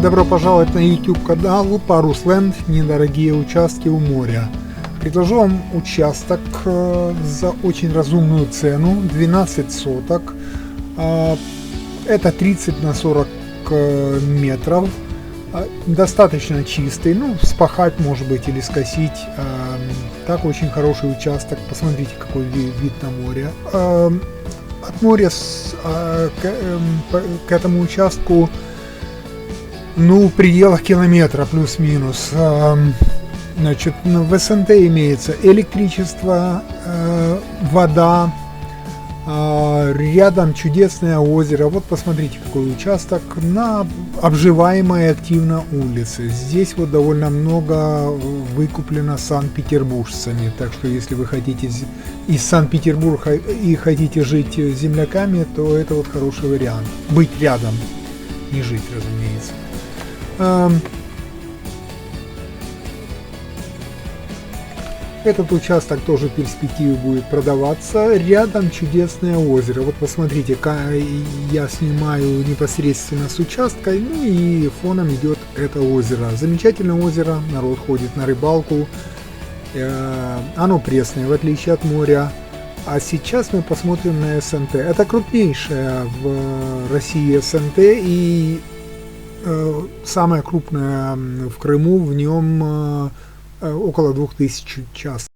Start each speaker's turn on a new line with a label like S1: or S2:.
S1: Добро пожаловать на YouTube канал Парус Ленд. Недорогие участки у моря. Предложу вам участок за очень разумную цену, 12 соток. Это 30 на 40 метров. Достаточно чистый, вспахать может быть или скосить. Так, очень хороший участок. Посмотрите, какой вид на море. От моря к этому участку в пределах километра плюс-минус. Значит, в СНТ имеется электричество, вода, рядом чудесное озеро. Вот посмотрите, какой участок на обживаемой активно улице. Здесь вот довольно много выкуплено санкт-петербуржцами, так что если вы хотите из Санкт-Петербурга и хотите жить с земляками, то это вот хороший вариант. Быть рядом, не жить, разумеется. Этот участок тоже в перспективе будет продаваться. Рядом чудесное озеро. Вот посмотрите, я снимаю непосредственно с участка, и фоном идет это озеро. Замечательное озеро, народ ходит на рыбалку. Оно пресное, в отличие от моря. А сейчас мы посмотрим на СНТ. Это крупнейшая в России СНТ и самая крупная в Крыму. В нем около 2000 участков.